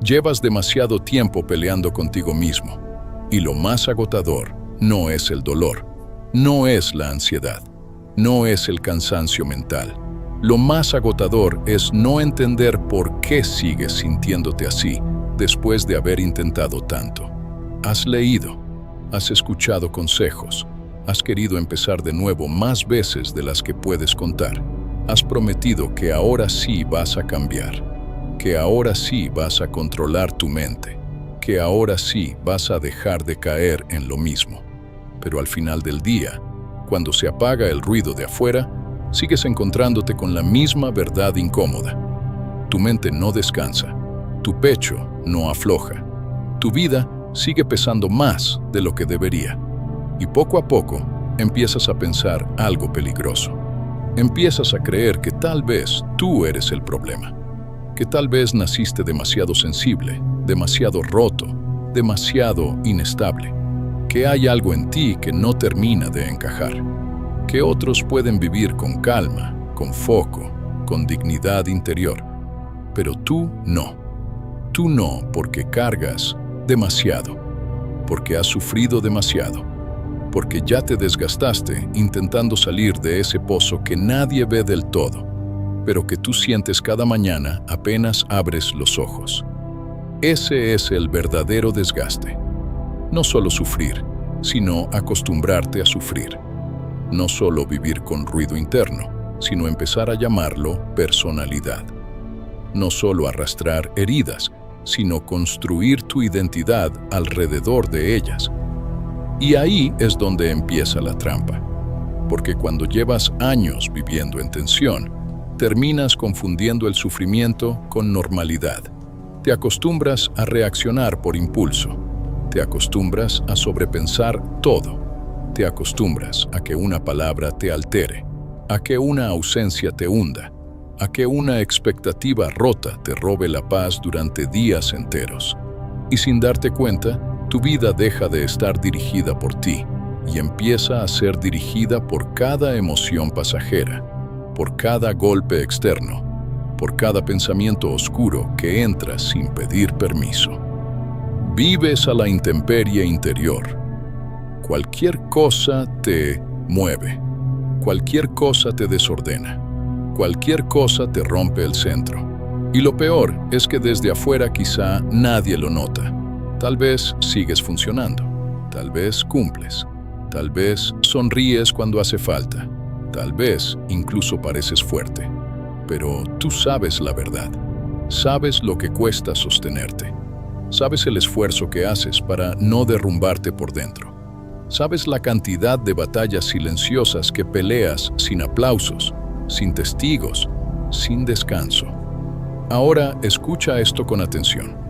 Llevas demasiado tiempo peleando contigo mismo. Y lo más agotador no es el dolor, no es la ansiedad, no es el cansancio mental. Lo más agotador es no entender por qué sigues sintiéndote así después de haber intentado tanto. Has leído, has escuchado consejos, has querido empezar de nuevo más veces de las que puedes contar. Has prometido que ahora sí vas a cambiar, que ahora sí vas a controlar tu mente, que ahora sí vas a dejar de caer en lo mismo. Pero al final del día, cuando se apaga el ruido de afuera, sigues encontrándote con la misma verdad incómoda. Tu mente no descansa, tu pecho no afloja, tu vida sigue pesando más de lo que debería. Y poco a poco empiezas a pensar algo peligroso. Empiezas a creer que tal vez tú eres el problema, que tal vez naciste demasiado sensible, demasiado roto, demasiado inestable, que hay algo en ti que no termina de encajar, que otros pueden vivir con calma, con foco, con dignidad interior, pero tú no. Tú no, porque cargas demasiado, porque has sufrido demasiado, porque ya te desgastaste intentando salir de ese pozo que nadie ve del todo, pero que tú sientes cada mañana apenas abres los ojos. Ese es el verdadero desgaste. No solo sufrir, sino acostumbrarte a sufrir. No solo vivir con ruido interno, sino empezar a llamarlo personalidad. No solo arrastrar heridas, sino construir tu identidad alrededor de ellas. Y ahí es donde empieza la trampa, porque cuando llevas años viviendo en tensión, terminas confundiendo el sufrimiento con normalidad. Te acostumbras a reaccionar por impulso, te acostumbras a sobrepensar todo, te acostumbras a que una palabra te altere, a que una ausencia te hunda, a que una expectativa rota te robe la paz durante días enteros. Y sin darte cuenta, tu vida deja de estar dirigida por ti y empieza a ser dirigida por cada emoción pasajera, por cada golpe externo, por cada pensamiento oscuro que entra sin pedir permiso. Vives a la intemperie interior. Cualquier cosa te mueve, cualquier cosa te desordena, cualquier cosa te rompe el centro. Y lo peor es que desde afuera quizá nadie lo nota. Tal vez sigues funcionando, tal vez cumples, tal vez sonríes cuando hace falta, tal vez incluso pareces fuerte. Pero tú sabes la verdad, sabes lo que cuesta sostenerte, sabes el esfuerzo que haces para no derrumbarte por dentro, sabes la cantidad de batallas silenciosas que peleas sin aplausos, sin testigos, sin descanso. Ahora escucha esto con atención.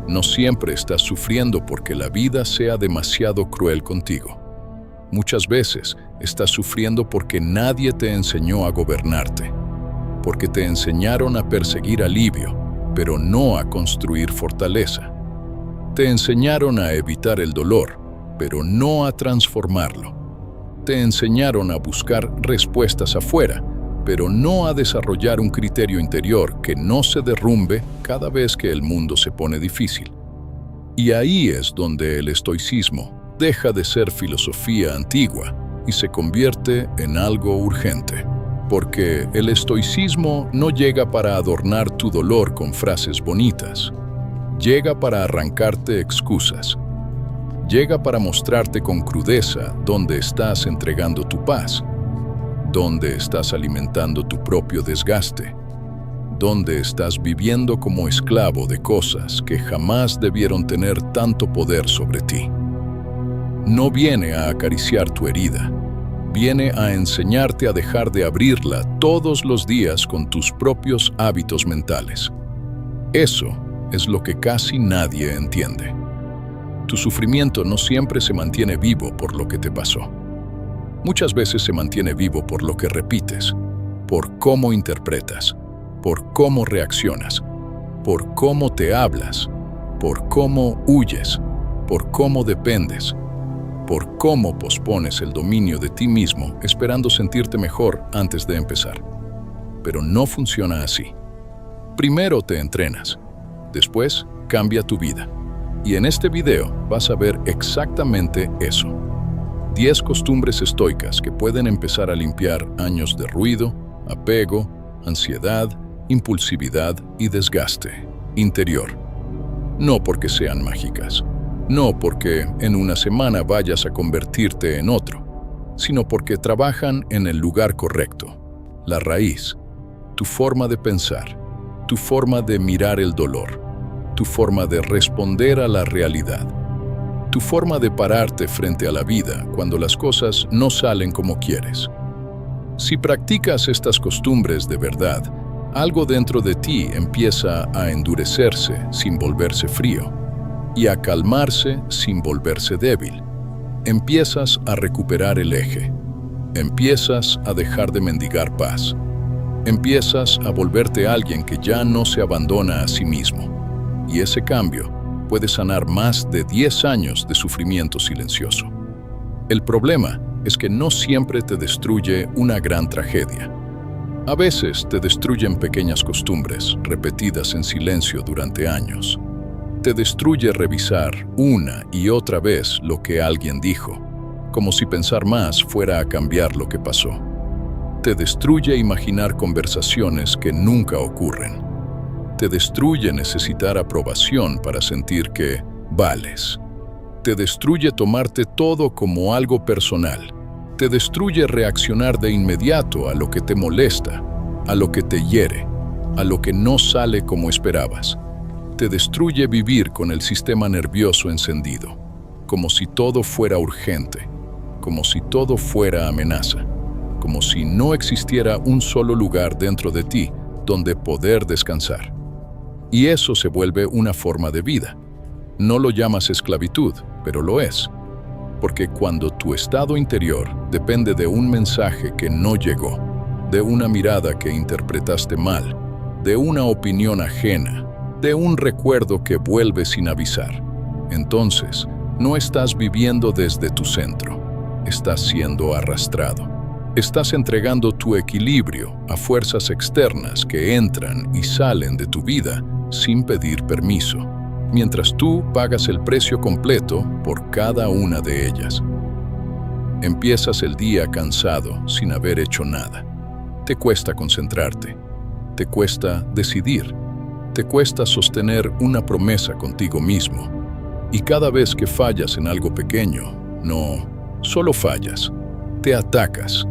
No siempre estás sufriendo porque la vida sea demasiado cruel contigo. Muchas veces estás sufriendo porque nadie te enseñó a gobernarte, porque te enseñaron a perseguir alivio, pero no a construir fortaleza. Te enseñaron a evitar el dolor, pero no a transformarlo. Te enseñaron a buscar respuestas afuera, pero no a desarrollar un criterio interior que no se derrumbe cada vez que el mundo se pone difícil. Y ahí es donde el estoicismo deja de ser filosofía antigua y se convierte en algo urgente. Porque el estoicismo no llega para adornar tu dolor con frases bonitas. Llega para arrancarte excusas. Llega para mostrarte con crudeza dónde estás entregando tu paz, dónde estás alimentando tu propio desgaste, dónde estás viviendo como esclavo de cosas que jamás debieron tener tanto poder sobre ti. No viene a acariciar tu herida, viene a enseñarte a dejar de abrirla todos los días con tus propios hábitos mentales. Eso es lo que casi nadie entiende. Tu sufrimiento no siempre se mantiene vivo por lo que te pasó. Muchas veces se mantiene vivo por lo que repites, por cómo interpretas, por cómo reaccionas, por cómo te hablas, por cómo huyes, por cómo dependes, por cómo pospones el dominio de ti mismo esperando sentirte mejor antes de empezar. Pero no funciona así. Primero te entrenas, después cambia tu vida. Y en este video vas a ver exactamente eso. 10 costumbres estoicas que pueden empezar a limpiar años de ruido, apego, ansiedad, impulsividad y desgaste interior. No porque sean mágicas, no porque en una semana vayas a convertirte en otro, sino porque trabajan en el lugar correcto, la raíz, tu forma de pensar, tu forma de mirar el dolor, tu forma de responder a la realidad, tu forma de pararte frente a la vida cuando las cosas no salen como quieres. Si practicas estas costumbres de verdad, algo dentro de ti empieza a endurecerse sin volverse frío y a calmarse sin volverse débil. Empiezas a recuperar el eje. Empiezas a dejar de mendigar paz. Empiezas a volverte alguien que ya no se abandona a sí mismo. Y ese cambio puede sanar más de 10 años de sufrimiento silencioso. El problema es que no siempre te destruye una gran tragedia. A veces te destruyen pequeñas costumbres, repetidas en silencio durante años. Te destruye revisar una y otra vez lo que alguien dijo, como si pensar más fuera a cambiar lo que pasó. Te destruye imaginar conversaciones que nunca ocurren. Te destruye necesitar aprobación para sentir que vales. Te destruye tomarte todo como algo personal. Te destruye reaccionar de inmediato a lo que te molesta, a lo que te hiere, a lo que no sale como esperabas. Te destruye vivir con el sistema nervioso encendido, como si todo fuera urgente, como si todo fuera amenaza, como si no existiera un solo lugar dentro de ti donde poder descansar. Y eso se vuelve una forma de vida. No lo llamas esclavitud, pero lo es. Porque cuando tu estado interior depende de un mensaje que no llegó, de una mirada que interpretaste mal, de una opinión ajena, de un recuerdo que vuelve sin avisar, entonces no estás viviendo desde tu centro, estás siendo arrastrado. Estás entregando tu equilibrio a fuerzas externas que entran y salen de tu vida sin pedir permiso, mientras tú pagas el precio completo por cada una de ellas. Empiezas el día cansado sin haber hecho nada. Te cuesta concentrarte, te cuesta decidir, te cuesta sostener una promesa contigo mismo. Y cada vez que fallas en algo pequeño, no solo fallas, te atacas,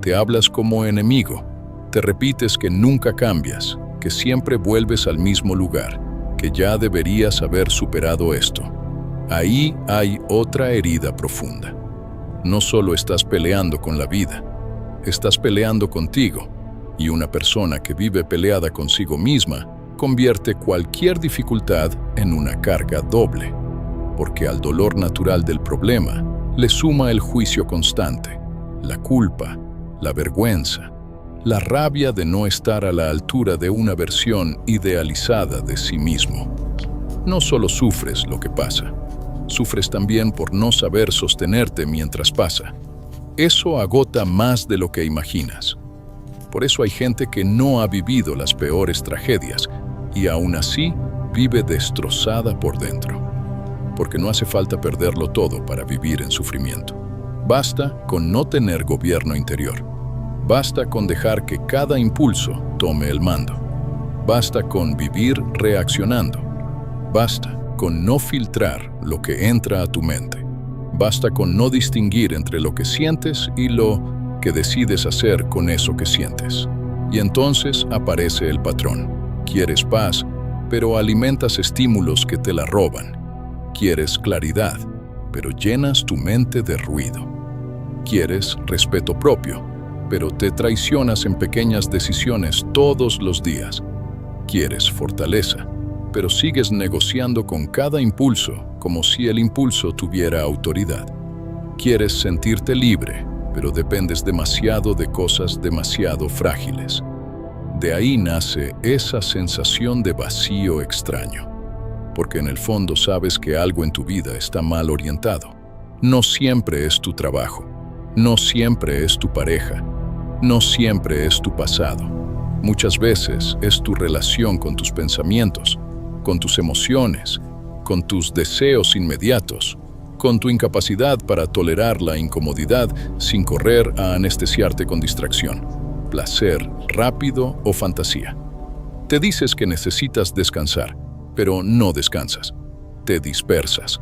te hablas como enemigo, te repites que nunca cambias, que siempre vuelves al mismo lugar, que ya deberías haber superado esto. Ahí hay otra herida profunda. No solo estás peleando con la vida, estás peleando contigo, y una persona que vive peleada consigo misma convierte cualquier dificultad en una carga doble, porque al dolor natural del problema le suma el juicio constante, la culpa, la vergüenza, la rabia de no estar a la altura de una versión idealizada de sí mismo. No solo sufres lo que pasa, sufres también por no saber sostenerte mientras pasa. Eso agota más de lo que imaginas. Por eso hay gente que no ha vivido las peores tragedias y aún así vive destrozada por dentro. Porque no hace falta perderlo todo para vivir en sufrimiento. Basta con no tener gobierno interior. Basta con dejar que cada impulso tome el mando. Basta con vivir reaccionando. Basta con no filtrar lo que entra a tu mente. Basta con no distinguir entre lo que sientes y lo que decides hacer con eso que sientes. Y entonces aparece el patrón. Quieres paz, pero alimentas estímulos que te la roban. Quieres claridad, pero llenas tu mente de ruido. Quieres respeto propio, pero te traicionas en pequeñas decisiones todos los días. Quieres fortaleza, pero sigues negociando con cada impulso como si el impulso tuviera autoridad. Quieres sentirte libre, pero dependes demasiado de cosas demasiado frágiles. De ahí nace esa sensación de vacío extraño, porque en el fondo sabes que algo en tu vida está mal orientado. No siempre es tu trabajo, no siempre es tu pareja, no siempre es tu pasado. Muchas veces es tu relación con tus pensamientos, con tus emociones, con tus deseos inmediatos, con tu incapacidad para tolerar la incomodidad sin correr a anestesiarte con distracción, placer rápido o fantasía. Te dices que necesitas descansar, pero no descansas. Te dispersas.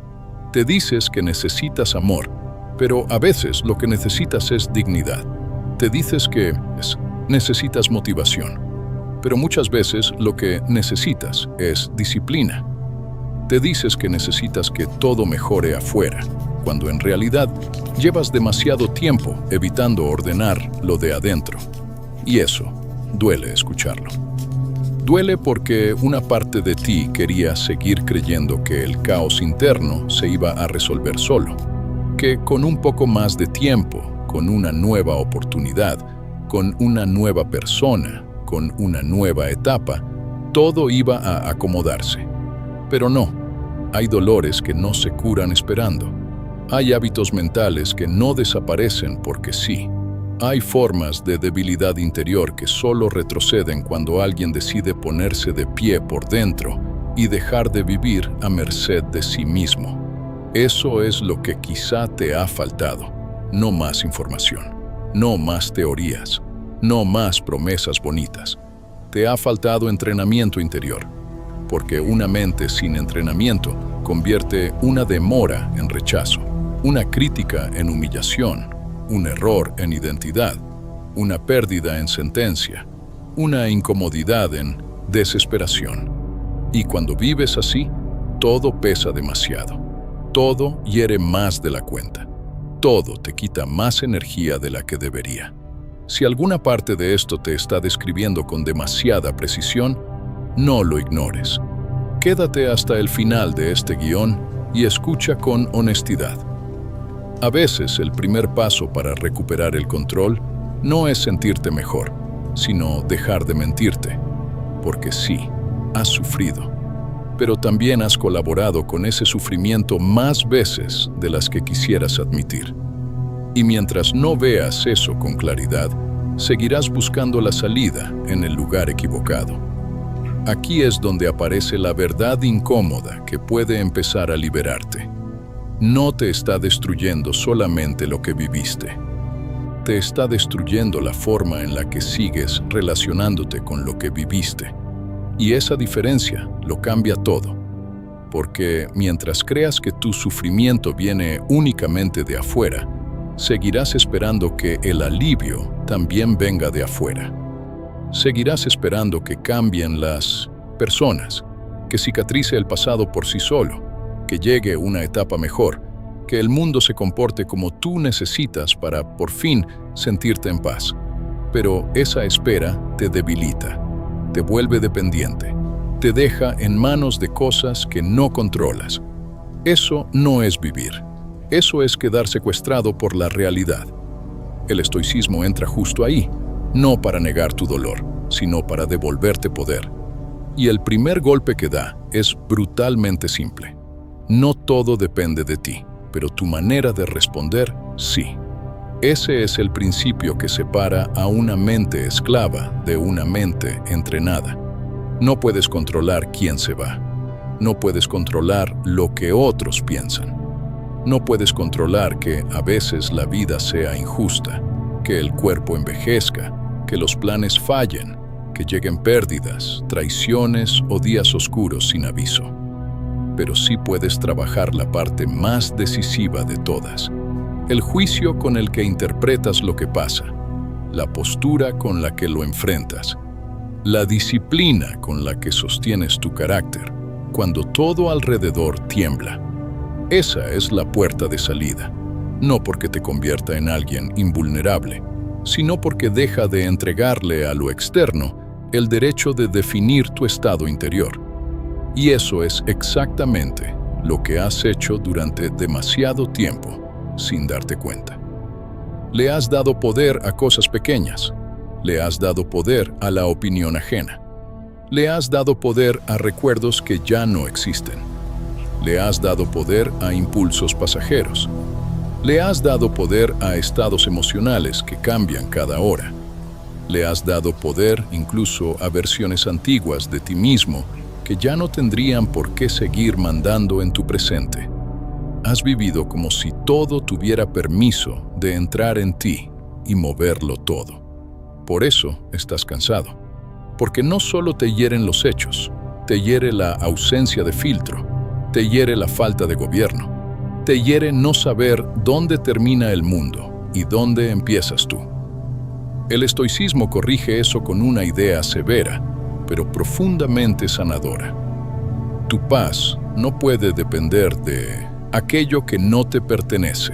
Te dices que necesitas amor, pero a veces lo que necesitas es dignidad. Te dices que necesitas motivación, pero muchas veces lo que necesitas es disciplina. Te dices que necesitas que todo mejore afuera, cuando en realidad llevas demasiado tiempo evitando ordenar lo de adentro. Y eso duele escucharlo. Duele porque una parte de ti quería seguir creyendo que el caos interno se iba a resolver solo, que con un poco más de tiempo, con una nueva oportunidad, con una nueva persona, con una nueva etapa, todo iba a acomodarse. Pero no, hay dolores que no se curan esperando. Hay hábitos mentales que no desaparecen porque sí. Hay formas de debilidad interior que solo retroceden cuando alguien decide ponerse de pie por dentro y dejar de vivir a merced de sí mismo. Eso es lo que quizá te ha faltado. No más información, no más teorías, no más promesas bonitas. Te ha faltado entrenamiento interior, porque una mente sin entrenamiento convierte una demora en rechazo, una crítica en humillación, un error en identidad, una pérdida en sentencia, una incomodidad en desesperación. Y cuando vives así, todo pesa demasiado. Todo hiere más de la cuenta. Todo te quita más energía de la que debería. Si alguna parte de esto te está describiendo con demasiada precisión, no lo ignores. Quédate hasta el final de este guión y escucha con honestidad. A veces el primer paso para recuperar el control no es sentirte mejor, sino dejar de mentirte. Porque sí, has sufrido, pero también has colaborado con ese sufrimiento más veces de las que quisieras admitir. Y mientras no veas eso con claridad, seguirás buscando la salida en el lugar equivocado. Aquí es donde aparece la verdad incómoda que puede empezar a liberarte. No te está destruyendo solamente lo que viviste. Te está destruyendo la forma en la que sigues relacionándote con lo que viviste. Y esa diferencia lo cambia todo. Porque mientras creas que tu sufrimiento viene únicamente de afuera, seguirás esperando que el alivio también venga de afuera. Seguirás esperando que cambien las personas, que cicatrice el pasado por sí solo, que llegue una etapa mejor, que el mundo se comporte como tú necesitas para por fin sentirte en paz. Pero esa espera te debilita, te vuelve dependiente, te deja en manos de cosas que no controlas. Eso no es vivir. Eso es quedar secuestrado por la realidad. El estoicismo entra justo ahí, no para negar tu dolor, sino para devolverte poder. Y el primer golpe que da es brutalmente simple. No todo depende de ti, pero tu manera de responder, sí. Ese es el principio que separa a una mente esclava de una mente entrenada. No puedes controlar quién se va. No puedes controlar lo que otros piensan. No puedes controlar que a veces la vida sea injusta, que el cuerpo envejezca, que los planes fallen, que lleguen pérdidas, traiciones o días oscuros sin aviso. Pero sí puedes trabajar la parte más decisiva de todas, el juicio con el que interpretas lo que pasa, la postura con la que lo enfrentas, la disciplina con la que sostienes tu carácter cuando todo alrededor tiembla. Esa es la puerta de salida, no porque te convierta en alguien invulnerable, sino porque deja de entregarle a lo externo el derecho de definir tu estado interior. Y eso es exactamente lo que has hecho durante demasiado tiempo sin darte cuenta. Le has dado poder a cosas pequeñas. Le has dado poder a la opinión ajena. Le has dado poder a recuerdos que ya no existen. Le has dado poder a impulsos pasajeros. Le has dado poder a estados emocionales que cambian cada hora. Le has dado poder incluso a versiones antiguas de ti mismo que ya no tendrían por qué seguir mandando en tu presente. Has vivido como si todo tuviera permiso de entrar en ti y moverlo todo. Por eso estás cansado, porque no solo te hieren los hechos, te hiere la ausencia de filtro, te hiere la falta de gobierno, te hiere no saber dónde termina el mundo y dónde empiezas tú. El estoicismo corrige eso con una idea severa, pero profundamente sanadora. Tu paz no puede depender de aquello que no te pertenece.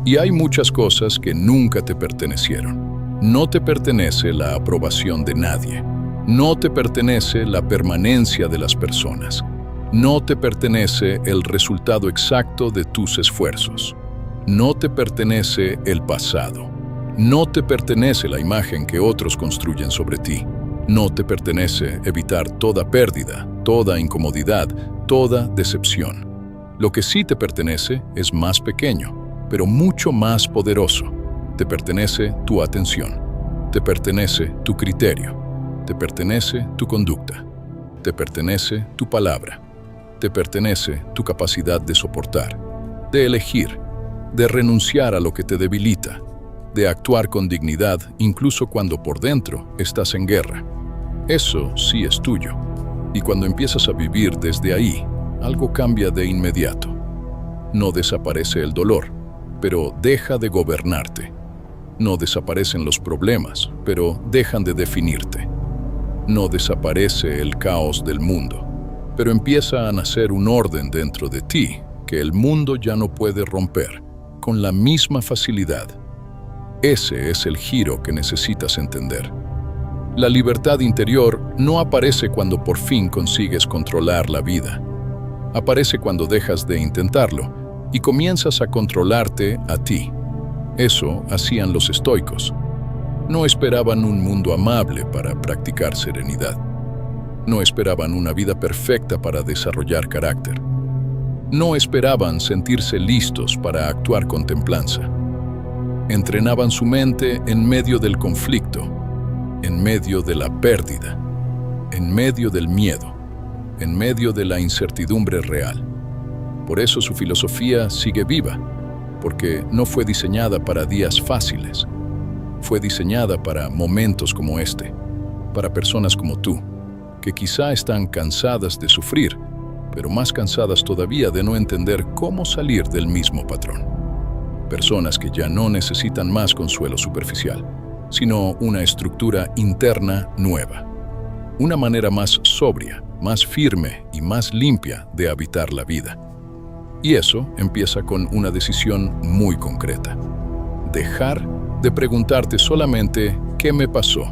Y hay muchas cosas que nunca te pertenecieron. No te pertenece la aprobación de nadie. No te pertenece la permanencia de las personas. No te pertenece el resultado exacto de tus esfuerzos. No te pertenece el pasado. No te pertenece la imagen que otros construyen sobre ti. No te pertenece evitar toda pérdida, toda incomodidad, toda decepción. Lo que sí te pertenece es más pequeño, pero mucho más poderoso. Te pertenece tu atención. Te pertenece tu criterio. Te pertenece tu conducta. Te pertenece tu palabra. Te pertenece tu capacidad de soportar, de elegir, de renunciar a lo que te debilita, de actuar con dignidad incluso cuando por dentro estás en guerra. Eso sí es tuyo. Y cuando empiezas a vivir desde ahí, algo cambia de inmediato. No desaparece el dolor, pero deja de gobernarte. No desaparecen los problemas, pero dejan de definirte. No desaparece el caos del mundo, pero empieza a nacer un orden dentro de ti que el mundo ya no puede romper con la misma facilidad. Ese es el giro que necesitas entender. La libertad interior no aparece cuando por fin consigues controlar la vida. Aparece cuando dejas de intentarlo y comienzas a controlarte a ti. Eso hacían los estoicos. No esperaban un mundo amable para practicar serenidad. No esperaban una vida perfecta para desarrollar carácter. No esperaban sentirse listos para actuar con templanza. Entrenaban su mente en medio del conflicto, en medio de la pérdida, en medio del miedo, en medio de la incertidumbre real. Por eso su filosofía sigue viva, porque no fue diseñada para días fáciles. Fue diseñada para momentos como este, para personas como tú, que quizá están cansadas de sufrir, pero más cansadas todavía de no entender cómo salir del mismo patrón. Personas que ya no necesitan más consuelo superficial, sino una estructura interna nueva. Una manera más sobria, más firme y más limpia de habitar la vida. Y eso empieza con una decisión muy concreta. Dejar de preguntarte solamente ¿qué me pasó?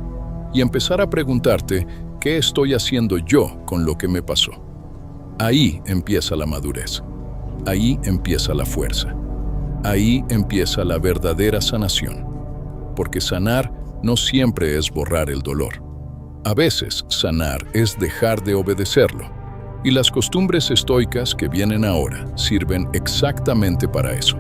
Y empezar a preguntarte ¿qué estoy haciendo yo con lo que me pasó? Ahí empieza la madurez. Ahí empieza la fuerza. Ahí empieza la verdadera sanación. Porque sanar no siempre es borrar el dolor. A veces sanar es dejar de obedecerlo. Y las costumbres estoicas que vienen ahora sirven exactamente para eso.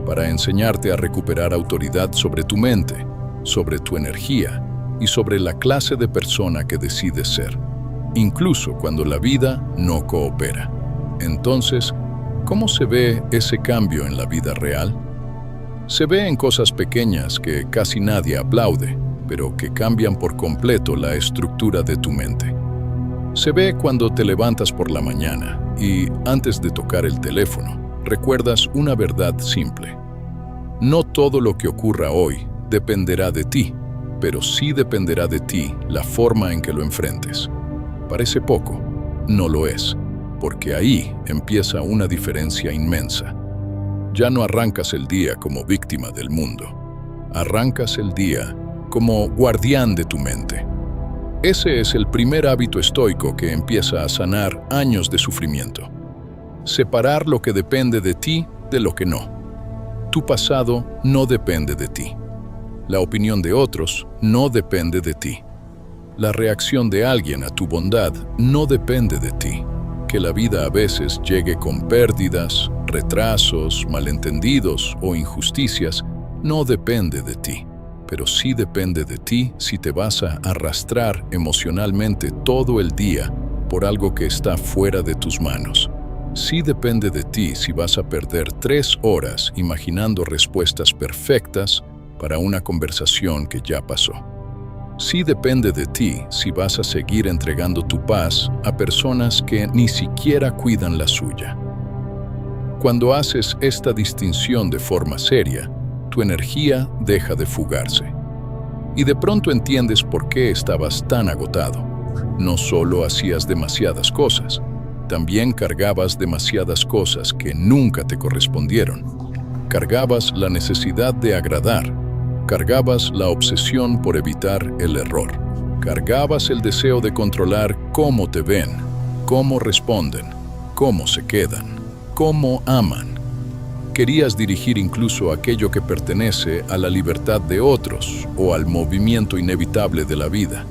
Para enseñarte a recuperar autoridad sobre tu mente, sobre tu energía y sobre la clase de persona que decides ser, incluso cuando la vida no coopera. Entonces, ¿cómo se ve ese cambio en la vida real? Se ve en cosas pequeñas que casi nadie aplaude, pero que cambian por completo la estructura de tu mente. Se ve cuando te levantas por la mañana y, antes de tocar el teléfono, recuerdas una verdad simple. No todo lo que ocurra hoy dependerá de ti, pero sí dependerá de ti la forma en que lo enfrentes. Parece poco, no lo es, porque ahí empieza una diferencia inmensa. Ya no arrancas el día como víctima del mundo. Arrancas el día como guardián de tu mente. Ese es el primer hábito estoico que empieza a sanar años de sufrimiento. Separar lo que depende de ti de lo que no. Tu pasado no depende de ti. La opinión de otros no depende de ti. La reacción de alguien a tu bondad no depende de ti. Que la vida a veces llegue con pérdidas, retrasos, malentendidos o injusticias no depende de ti. Pero sí depende de ti si te vas a arrastrar emocionalmente todo el día por algo que está fuera de tus manos. Sí depende de ti si vas a perder 3 horas imaginando respuestas perfectas para una conversación que ya pasó. Sí depende de ti si vas a seguir entregando tu paz a personas que ni siquiera cuidan la suya. Cuando haces esta distinción de forma seria, tu energía deja de fugarse. Y de pronto entiendes por qué estabas tan agotado. No solo hacías demasiadas cosas, también cargabas demasiadas cosas que nunca te correspondieron. Cargabas la necesidad de agradar, cargabas la obsesión por evitar el error, cargabas el deseo de controlar cómo te ven, cómo responden, cómo se quedan, cómo aman. Querías dirigir incluso aquello que pertenece a la libertad de otros o al movimiento inevitable de la vida.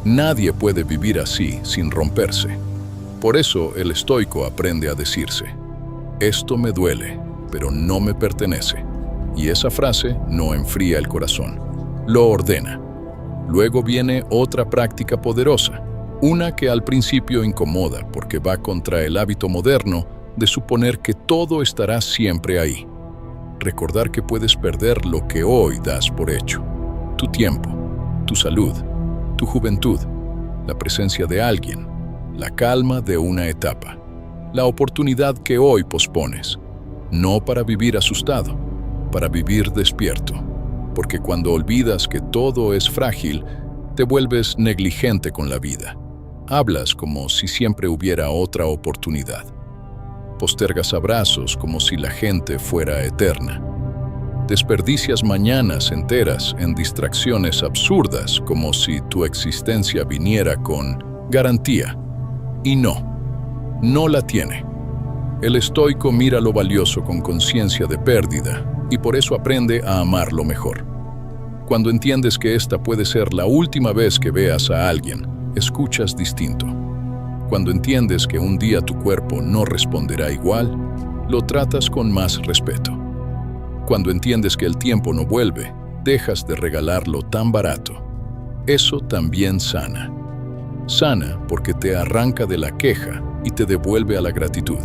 Nadie puede vivir así sin romperse. Por eso el estoico aprende a decirse: esto me duele, pero no me pertenece. Y esa frase no enfría el corazón, lo ordena. Luego viene otra práctica poderosa, una que al principio incomoda porque va contra el hábito moderno de suponer que todo estará siempre ahí. Recordar que puedes perder lo que hoy das por hecho: tu tiempo, tu salud, tu juventud, la presencia de alguien, la calma de una etapa, la oportunidad que hoy pospones, no para vivir asustado, para vivir despierto, porque cuando olvidas que todo es frágil, te vuelves negligente con la vida. Hablas como si siempre hubiera otra oportunidad. Postergas abrazos como si la gente fuera eterna. Desperdicias mañanas enteras en distracciones absurdas como si tu existencia viniera con garantía. Y no la tiene. El estoico mira lo valioso con conciencia de pérdida y por eso aprende a amarlo mejor. Cuando entiendes que esta puede ser la última vez que veas a alguien, escuchas distinto. Cuando entiendes que un día tu cuerpo no responderá igual, lo tratas con más respeto. Cuando entiendes que el tiempo no vuelve, dejas de regalarlo tan barato. Eso también sana. Sana porque te arranca de la queja y te devuelve a la gratitud.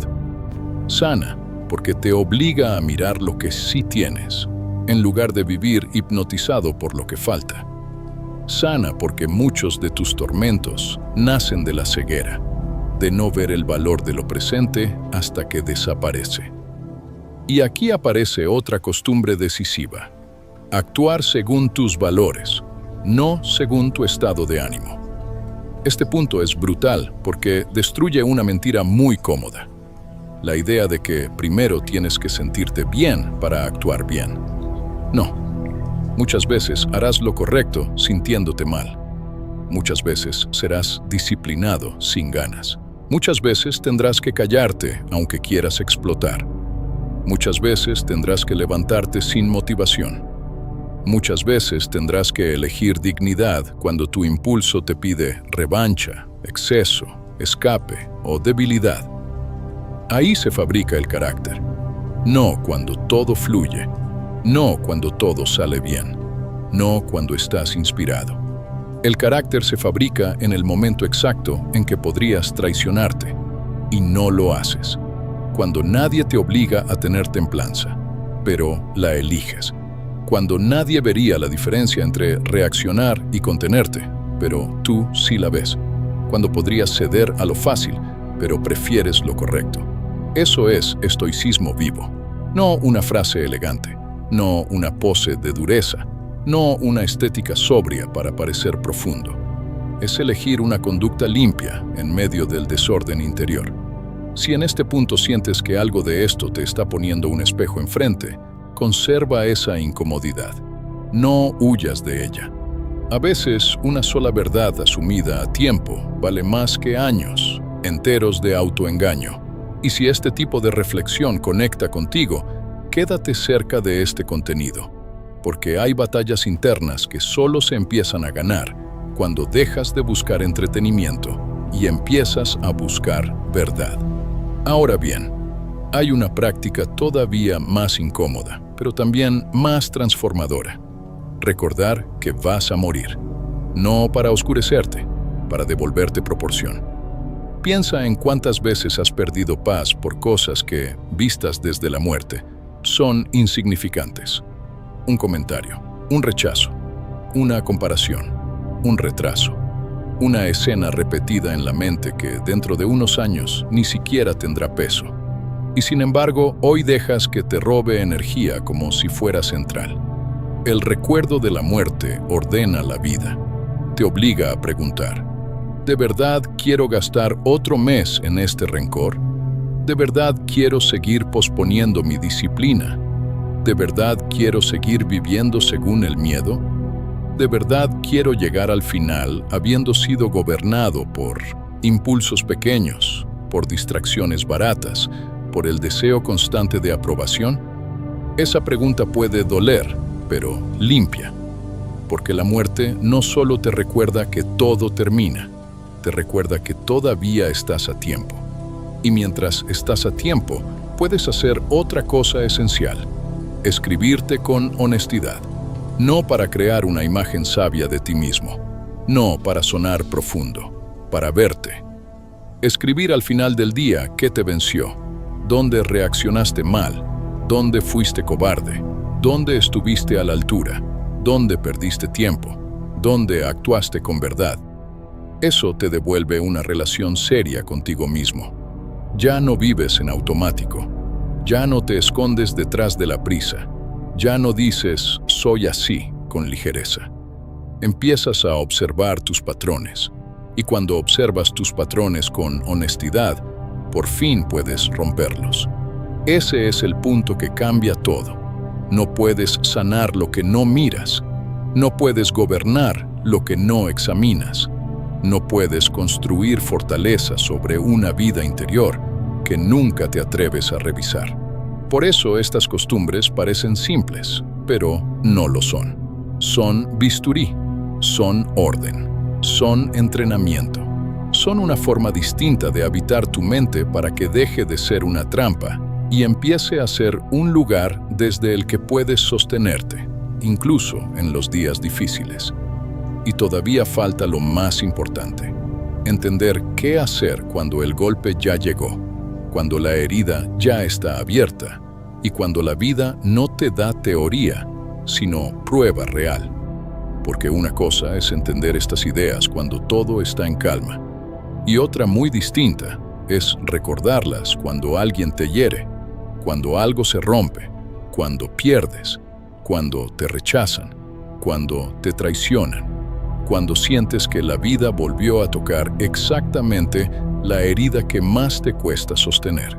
Sana porque te obliga a mirar lo que sí tienes, en lugar de vivir hipnotizado por lo que falta. Sana porque muchos de tus tormentos nacen de la ceguera, de no ver el valor de lo presente hasta que desaparece. Y aquí aparece otra costumbre decisiva: actuar según tus valores, no según tu estado de ánimo. Este punto es brutal porque destruye una mentira muy cómoda: la idea de que primero tienes que sentirte bien para actuar bien. No. Muchas veces harás lo correcto sintiéndote mal. Muchas veces serás disciplinado sin ganas. Muchas veces tendrás que callarte aunque quieras explotar. Muchas veces tendrás que levantarte sin motivación. Muchas veces tendrás que elegir dignidad cuando tu impulso te pide revancha, exceso, escape o debilidad. Ahí se fabrica el carácter. No cuando todo fluye. No cuando todo sale bien. No cuando estás inspirado. El carácter se fabrica en el momento exacto en que podrías traicionarte, y no lo haces. Cuando nadie te obliga a tener templanza, pero la eliges. Cuando nadie vería la diferencia entre reaccionar y contenerte, pero tú sí la ves. Cuando podrías ceder a lo fácil, pero prefieres lo correcto. Eso es estoicismo vivo. No una frase elegante, no una pose de dureza, no una estética sobria para parecer profundo. Es elegir una conducta limpia en medio del desorden interior. Si en este punto sientes que algo de esto te está poniendo un espejo enfrente, conserva esa incomodidad. No huyas de ella. A veces, una sola verdad asumida a tiempo vale más que años enteros de autoengaño. Y si este tipo de reflexión conecta contigo, quédate cerca de este contenido, porque hay batallas internas que solo se empiezan a ganar cuando dejas de buscar entretenimiento y empiezas a buscar verdad. Ahora bien, hay una práctica todavía más incómoda, pero también más transformadora. Recordar que vas a morir, no para oscurecerte, para devolverte proporción. Piensa en cuántas veces has perdido paz por cosas que, vistas desde la muerte, son insignificantes. Un comentario, un rechazo, una comparación, un retraso, una escena repetida en la mente que dentro de unos años ni siquiera tendrá peso. Y sin embargo, hoy dejas que te robe energía como si fuera central. El recuerdo de la muerte ordena la vida. Te obliga a preguntar: ¿de verdad quiero gastar otro mes en este rencor? ¿De verdad quiero seguir posponiendo mi disciplina? ¿De verdad quiero seguir viviendo según el miedo? ¿De verdad quiero llegar al final habiendo sido gobernado por impulsos pequeños, por distracciones baratas, por el deseo constante de aprobación? Esa pregunta puede doler, pero limpia, porque la muerte no solo te recuerda que todo termina, te recuerda que todavía estás a tiempo. Y mientras estás a tiempo, puedes hacer otra cosa esencial: escribirte con honestidad. No para crear una imagen sabia de ti mismo, no para sonar profundo, para verte. Escribir al final del día qué te venció, dónde reaccionaste mal, dónde fuiste cobarde, dónde estuviste a la altura, dónde perdiste tiempo, dónde actuaste con verdad. Eso te devuelve una relación seria contigo mismo. Ya no vives en automático, ya no te escondes detrás de la prisa, ya no dices «soy así» con ligereza. Empiezas a observar tus patrones, y cuando observas tus patrones con honestidad, por fin puedes romperlos. Ese es el punto que cambia todo. No puedes sanar lo que no miras, no puedes gobernar lo que no examinas, no puedes construir fortaleza sobre una vida interior que nunca te atreves a revisar. Por eso estas costumbres parecen simples, pero no lo son. Son bisturí, son orden, son entrenamiento. Son una forma distinta de habitar tu mente para que deje de ser una trampa y empiece a ser un lugar desde el que puedes sostenerte, incluso en los días difíciles. Y todavía falta lo más importante: entender qué hacer cuando el golpe ya llegó, cuando la herida ya está abierta y cuando la vida no te da teoría, sino prueba real. Porque una cosa es entender estas ideas cuando todo está en calma, y otra muy distinta es recordarlas cuando alguien te hiere, cuando algo se rompe, cuando pierdes, cuando te rechazan, cuando te traicionan, cuando sientes que la vida volvió a tocar exactamente la herida que más te cuesta sostener.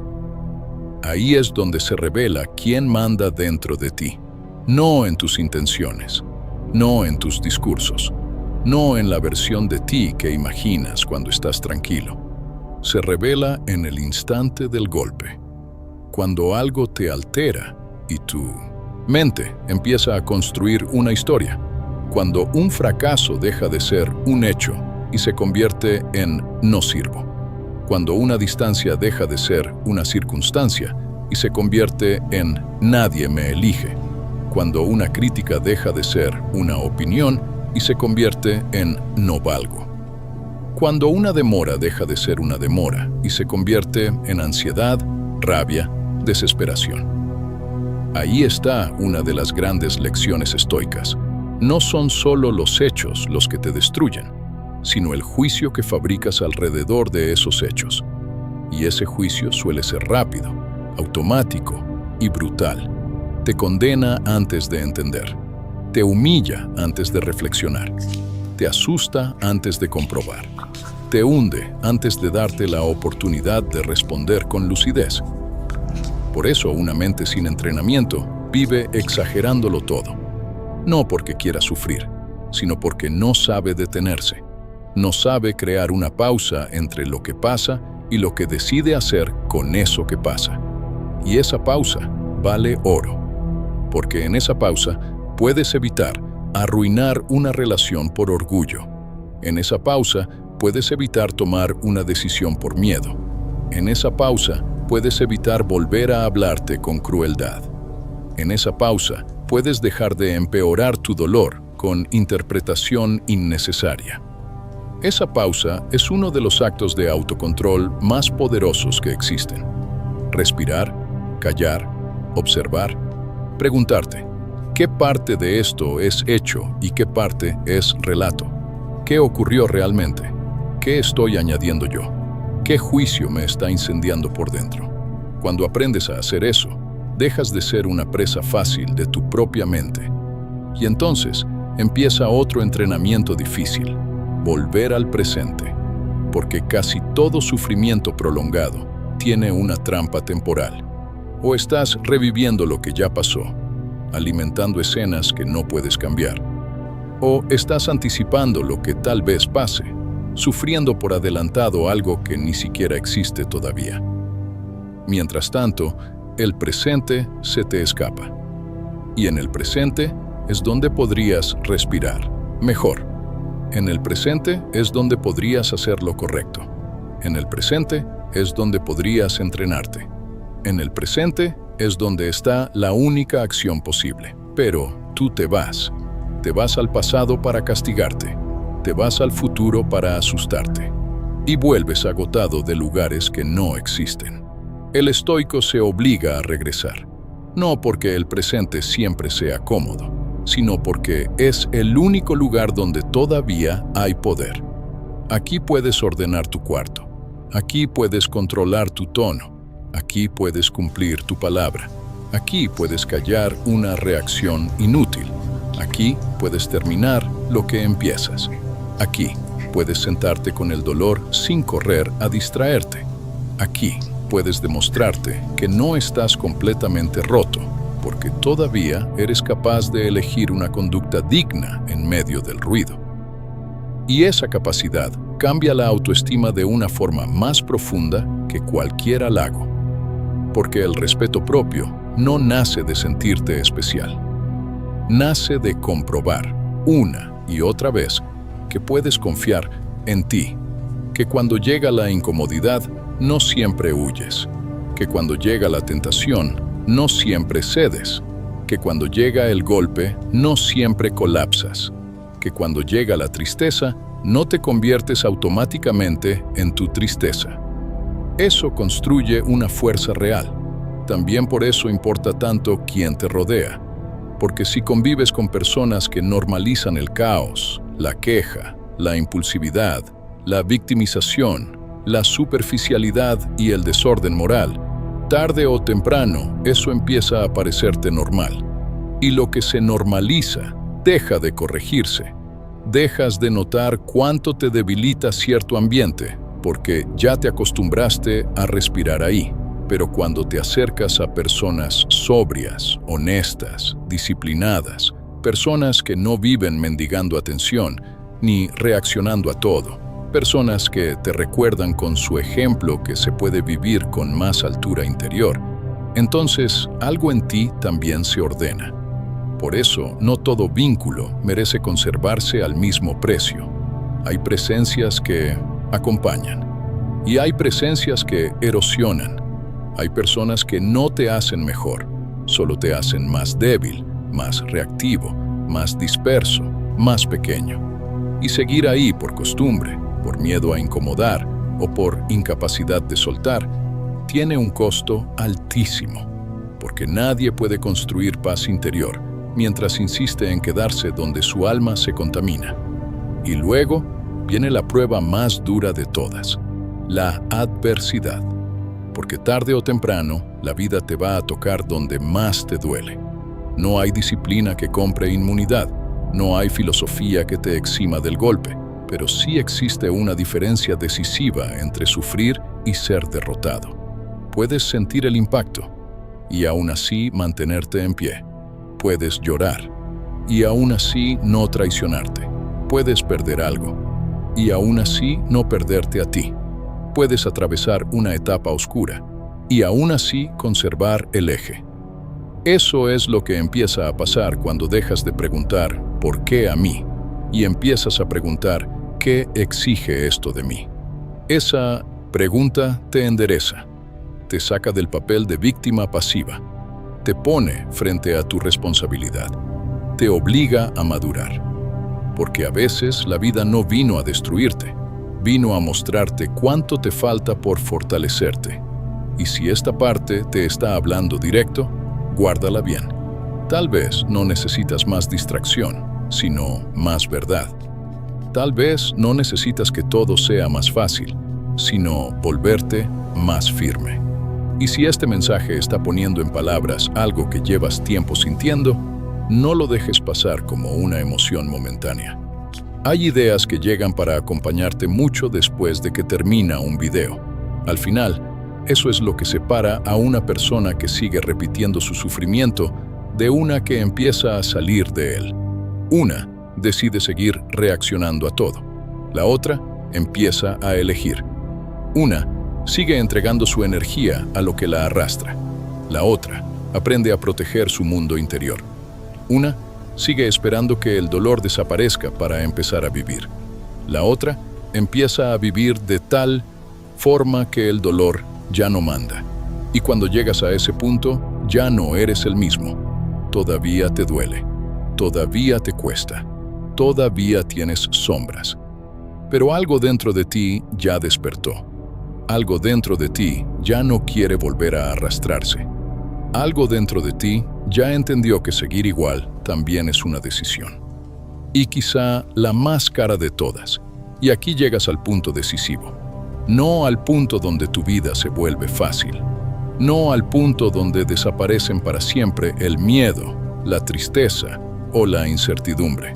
Ahí es donde se revela quién manda dentro de ti, no en tus intenciones, no en tus discursos, no en la versión de ti que imaginas cuando estás tranquilo. Se revela en el instante del golpe, cuando algo te altera y tu mente empieza a construir una historia, cuando un fracaso deja de ser un hecho y se convierte en no sirvo, cuando una distancia deja de ser una circunstancia y se convierte en nadie me elige, cuando una crítica deja de ser una opinión y se convierte en no valgo, cuando una demora deja de ser una demora y se convierte en ansiedad, rabia, desesperación. Ahí está una de las grandes lecciones estoicas. No son solo los hechos los que te destruyen, sino el juicio que fabricas alrededor de esos hechos. Y ese juicio suele ser rápido, automático y brutal. Te condena antes de entender, te humilla antes de reflexionar, te asusta antes de comprobar, te hunde antes de darte la oportunidad de responder con lucidez. Por eso una mente sin entrenamiento vive exagerándolo todo. No porque quiera sufrir, sino porque no sabe detenerse. No sabe crear una pausa entre lo que pasa y lo que decide hacer con eso que pasa. Y esa pausa vale oro, porque en esa pausa puedes evitar arruinar una relación por orgullo. En esa pausa puedes evitar tomar una decisión por miedo. En esa pausa puedes evitar volver a hablarte con crueldad. En esa pausa puedes dejar de empeorar tu dolor con interpretación innecesaria. Esa pausa es uno de los actos de autocontrol más poderosos que existen. Respirar, callar, observar, preguntarte, ¿qué parte de esto es hecho y qué parte es relato? ¿Qué ocurrió realmente? ¿Qué estoy añadiendo yo? ¿Qué juicio me está incendiando por dentro? Cuando aprendes a hacer eso, dejas de ser una presa fácil de tu propia mente. Y entonces empieza otro entrenamiento difícil, volver al presente, porque casi todo sufrimiento prolongado tiene una trampa temporal. O estás reviviendo lo que ya pasó, alimentando escenas que no puedes cambiar, o estás anticipando lo que tal vez pase, sufriendo por adelantado algo que ni siquiera existe todavía. Mientras tanto, el presente se te escapa. Y en el presente es donde podrías respirar mejor. En el presente es donde podrías hacer lo correcto. En el presente es donde podrías entrenarte. En el presente es donde está la única acción posible. Pero tú te vas. Te vas al pasado para castigarte. Te vas al futuro para asustarte. Y vuelves agotado de lugares que no existen. El estoico se obliga a regresar. No porque el presente siempre sea cómodo, sino porque es el único lugar donde todavía hay poder. Aquí puedes ordenar tu cuarto. Aquí puedes controlar tu tono. Aquí puedes cumplir tu palabra. Aquí puedes callar una reacción inútil. Aquí puedes terminar lo que empiezas. Aquí puedes sentarte con el dolor sin correr a distraerte. Aquí puedes demostrarte que no estás completamente roto, porque todavía eres capaz de elegir una conducta digna en medio del ruido. Y esa capacidad cambia la autoestima de una forma más profunda que cualquier halago. Porque el respeto propio no nace de sentirte especial. Nace de comprobar, una y otra vez, que puedes confiar en ti, que cuando llega la incomodidad, no siempre huyes, que cuando llega la tentación, no siempre cedes, que cuando llega el golpe, no siempre colapsas, que cuando llega la tristeza, no te conviertes automáticamente en tu tristeza. Eso construye una fuerza real. También por eso importa tanto quién te rodea, porque si convives con personas que normalizan el caos, la queja, la impulsividad, la victimización, la superficialidad y el desorden moral, tarde o temprano eso empieza a parecerte normal. Y lo que se normaliza deja de corregirse. Dejas de notar cuánto te debilita cierto ambiente, porque ya te acostumbraste a respirar ahí. Pero cuando te acercas a personas sobrias, honestas, disciplinadas, personas que no viven mendigando atención, ni reaccionando a todo, personas que te recuerdan con su ejemplo que se puede vivir con más altura interior, entonces algo en ti también se ordena. Por eso, no todo vínculo merece conservarse al mismo precio. Hay presencias que acompañan, y hay presencias que erosionan. Hay personas que no te hacen mejor, solo te hacen más débil, más reactivo, más disperso, más pequeño. Y seguir ahí por costumbre, por miedo a incomodar o por incapacidad de soltar, tiene un costo altísimo, porque nadie puede construir paz interior mientras insiste en quedarse donde su alma se contamina. Y luego viene la prueba más dura de todas, la adversidad, porque tarde o temprano la vida te va a tocar donde más te duele. No hay disciplina que compre inmunidad, no hay filosofía que te exima del golpe, pero sí existe una diferencia decisiva entre sufrir y ser derrotado. Puedes sentir el impacto y aún así mantenerte en pie. Puedes llorar y aún así no traicionarte. Puedes perder algo y aún así no perderte a ti. Puedes atravesar una etapa oscura y aún así conservar el eje. Eso es lo que empieza a pasar cuando dejas de preguntar ¿por qué a mí? Y empiezas a preguntar ¿qué exige esto de mí? Esa pregunta te endereza, te saca del papel de víctima pasiva, te pone frente a tu responsabilidad, te obliga a madurar. Porque a veces la vida no vino a destruirte, vino a mostrarte cuánto te falta por fortalecerte. Y si esta parte te está hablando directo, guárdala bien. Tal vez no necesitas más distracción, sino más verdad. Tal vez no necesitas que todo sea más fácil, sino volverte más firme. Y si este mensaje está poniendo en palabras algo que llevas tiempo sintiendo, no lo dejes pasar como una emoción momentánea. Hay ideas que llegan para acompañarte mucho después de que termina un video. Al final, eso es lo que separa a una persona que sigue repitiendo su sufrimiento de una que empieza a salir de él. Una decide seguir reaccionando a todo. La otra empieza a elegir. Una sigue entregando su energía a lo que la arrastra. La otra aprende a proteger su mundo interior. Una sigue esperando que el dolor desaparezca para empezar a vivir. La otra empieza a vivir de tal forma que el dolor ya no manda. Y cuando llegas a ese punto, ya no eres el mismo. Todavía te duele, todavía te cuesta, todavía tienes sombras. Pero algo dentro de ti ya despertó. Algo dentro de ti ya no quiere volver a arrastrarse. Algo dentro de ti ya entendió que seguir igual también es una decisión. Y quizá la más cara de todas. Y aquí llegas al punto decisivo. No al punto donde tu vida se vuelve fácil. No al punto donde desaparecen para siempre el miedo, la tristeza o la incertidumbre.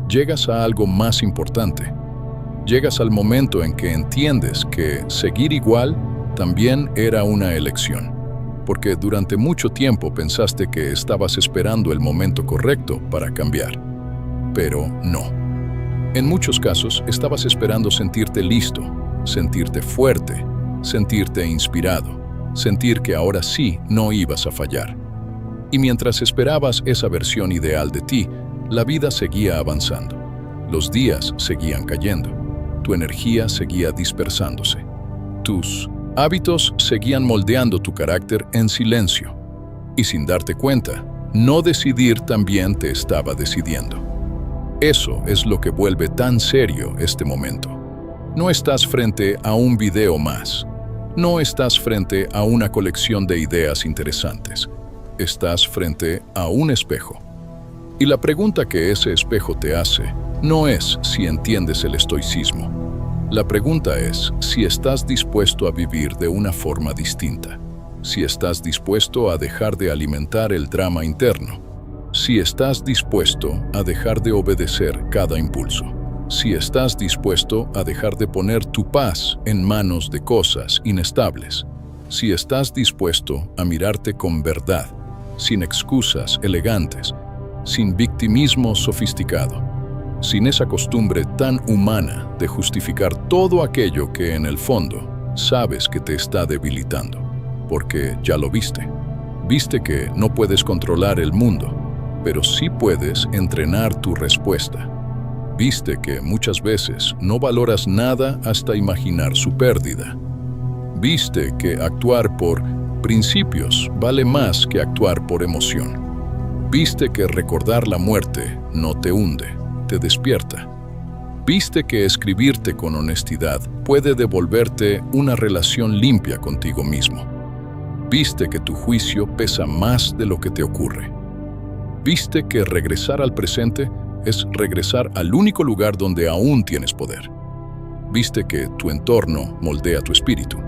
Llegas a algo más importante. Llegas al momento en que entiendes que seguir igual también era una elección. Porque durante mucho tiempo pensaste que estabas esperando el momento correcto para cambiar. Pero no. En muchos casos estabas esperando sentirte listo, sentirte fuerte, sentirte inspirado, sentir que ahora sí no ibas a fallar. Y mientras esperabas esa versión ideal de ti, la vida seguía avanzando. Los días seguían cayendo. Tu energía seguía dispersándose. Tus hábitos seguían moldeando tu carácter en silencio. Y sin darte cuenta, no decidir también te estaba decidiendo. Eso es lo que vuelve tan serio este momento. No estás frente a un video más. No estás frente a una colección de ideas interesantes. Estás frente a un espejo. Y la pregunta que ese espejo te hace no es si entiendes el estoicismo. La pregunta es si estás dispuesto a vivir de una forma distinta. Si estás dispuesto a dejar de alimentar el drama interno. Si estás dispuesto a dejar de obedecer cada impulso. Si estás dispuesto a dejar de poner tu paz en manos de cosas inestables. Si estás dispuesto a mirarte con verdad, sin excusas elegantes, sin victimismo sofisticado, sin esa costumbre tan humana de justificar todo aquello que en el fondo sabes que te está debilitando, porque ya lo viste. Viste que no puedes controlar el mundo, pero sí puedes entrenar tu respuesta. Viste que muchas veces no valoras nada hasta imaginar su pérdida. Viste que actuar por principios vale más que actuar por emoción. Viste que recordar la muerte no te hunde, te despierta. Viste que escribirte con honestidad puede devolverte una relación limpia contigo mismo. Viste que tu juicio pesa más de lo que te ocurre. Viste que regresar al presente es regresar al único lugar donde aún tienes poder. Viste que tu entorno moldea tu espíritu.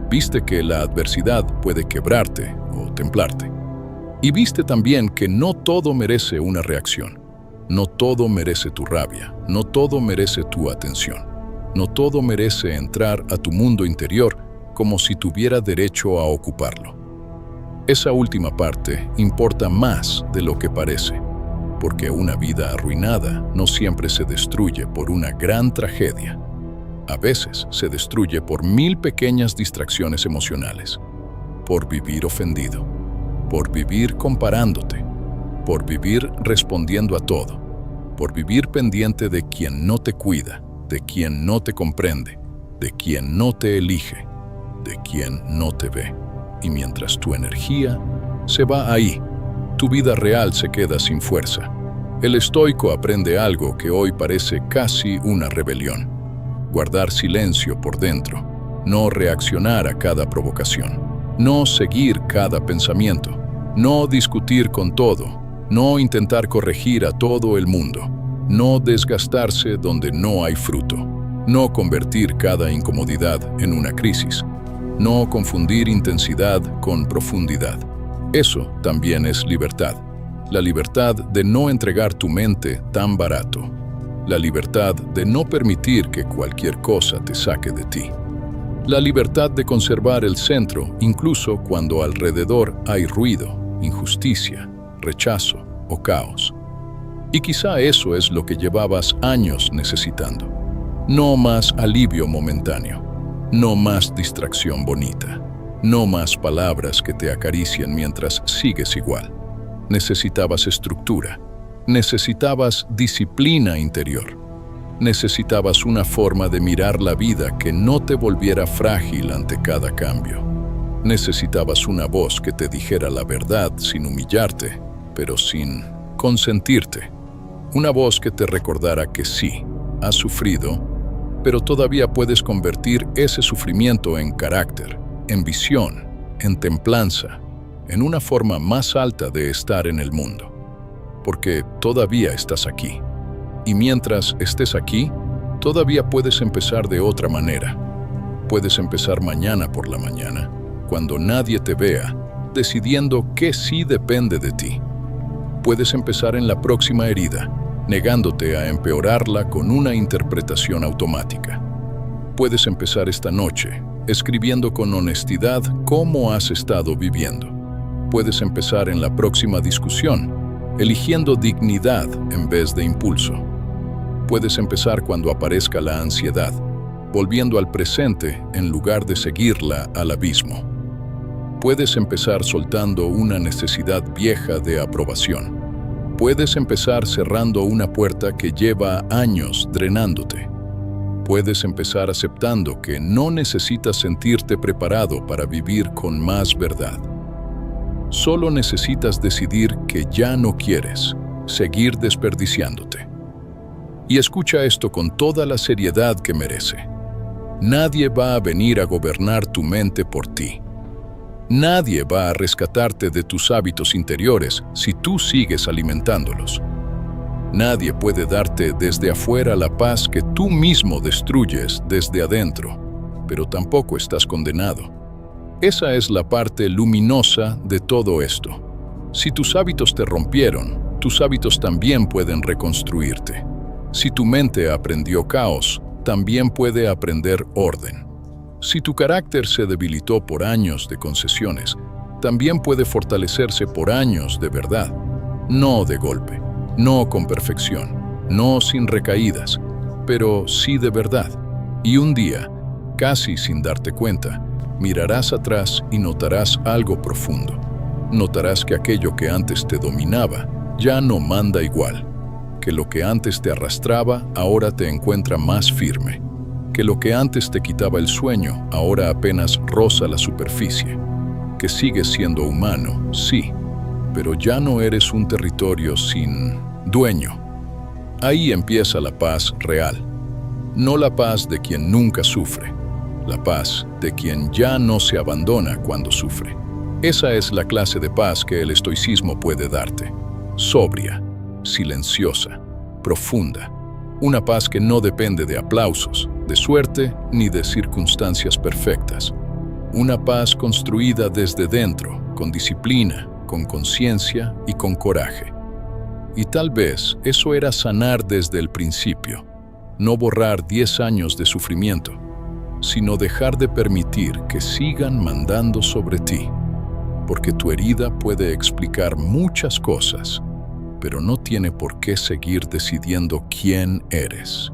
Viste que la adversidad puede quebrarte o templarte. Y viste también que no todo merece una reacción. No todo merece tu rabia. No todo merece tu atención. No todo merece entrar a tu mundo interior como si tuviera derecho a ocuparlo. Esa última parte importa más de lo que parece, porque una vida arruinada no siempre se destruye por una gran tragedia. A veces se destruye por 1000 pequeñas distracciones emocionales, por vivir ofendido, por vivir comparándote, por vivir respondiendo a todo, por vivir pendiente de quien no te cuida, de quien no te comprende, de quien no te elige, de quien no te ve. Y mientras tu energía se va ahí, tu vida real se queda sin fuerza. El estoico aprende algo que hoy parece casi una rebelión. guardar silencio por dentro, no reaccionar a cada provocación, no seguir cada pensamiento, no discutir con todo, no intentar corregir a todo el mundo, no desgastarse donde no hay fruto, no convertir cada incomodidad en una crisis, no confundir intensidad con profundidad. Eso también es libertad. La libertad de no entregar tu mente tan barato. La libertad de no permitir que cualquier cosa te saque de ti. La libertad de conservar el centro incluso cuando alrededor hay ruido, injusticia, rechazo o caos. Y quizá eso es lo que llevabas años necesitando. No más alivio momentáneo, no más distracción bonita, no más palabras que te acaricien mientras sigues igual. Necesitabas estructura, necesitabas disciplina interior, necesitabas una forma de mirar la vida que no te volviera frágil ante cada cambio. Necesitabas una voz que te dijera la verdad sin humillarte, pero sin consentirte. Una voz que te recordara que sí, has sufrido, pero todavía puedes convertir ese sufrimiento en carácter, en visión, en templanza, en una forma más alta de estar en el mundo. Porque todavía estás aquí. Y mientras estés aquí, todavía puedes empezar de otra manera. Puedes empezar mañana por la mañana, cuando nadie te vea, decidiendo qué sí depende de ti. Puedes empezar en la próxima herida, negándote a empeorarla con una interpretación automática. Puedes empezar esta noche, escribiendo con honestidad cómo has estado viviendo. Puedes empezar en la próxima discusión, eligiendo dignidad en vez de impulso. Puedes empezar cuando aparezca la ansiedad, volviendo al presente en lugar de seguirla al abismo. Puedes empezar soltando una necesidad vieja de aprobación. Puedes empezar cerrando una puerta que lleva años drenándote. Puedes empezar aceptando que no necesitas sentirte preparado para vivir con más verdad. Solo necesitas decidir que ya no quieres seguir desperdiciándote. Y escucha esto con toda la seriedad que merece. Nadie va a venir a gobernar tu mente por ti. Nadie va a rescatarte de tus hábitos interiores si tú sigues alimentándolos. Nadie puede darte desde afuera la paz que tú mismo destruyes desde adentro, pero tampoco estás condenado. Esa es la parte luminosa de todo esto. Si tus hábitos te rompieron, tus hábitos también pueden reconstruirte. Si tu mente aprendió caos, también puede aprender orden. Si tu carácter se debilitó por años de concesiones, también puede fortalecerse por años de verdad. No de golpe, no con perfección, no sin recaídas, pero sí de verdad. Y un día, casi sin darte cuenta, mirarás atrás y notarás algo profundo. Notarás que aquello que antes te dominaba ya no manda igual, que lo que antes te arrastraba ahora te encuentra más firme, que lo que antes te quitaba el sueño ahora apenas roza la superficie, que sigues siendo humano, sí, pero ya no eres un territorio sin dueño. Ahí empieza la paz real, no la paz de quien nunca sufre, la paz de quien ya no se abandona cuando sufre. Esa es la clase de paz que el estoicismo puede darte, sobria, silenciosa, profunda, una paz que no depende de aplausos, de suerte ni de circunstancias perfectas. Una paz construida desde dentro, con disciplina, con conciencia y con coraje. Y tal vez eso era sanar desde el principio, no borrar 10 años de sufrimiento, sino dejar de permitir que sigan mandando sobre ti, porque tu herida puede explicar muchas cosas, pero no tiene por qué seguir decidiendo quién eres.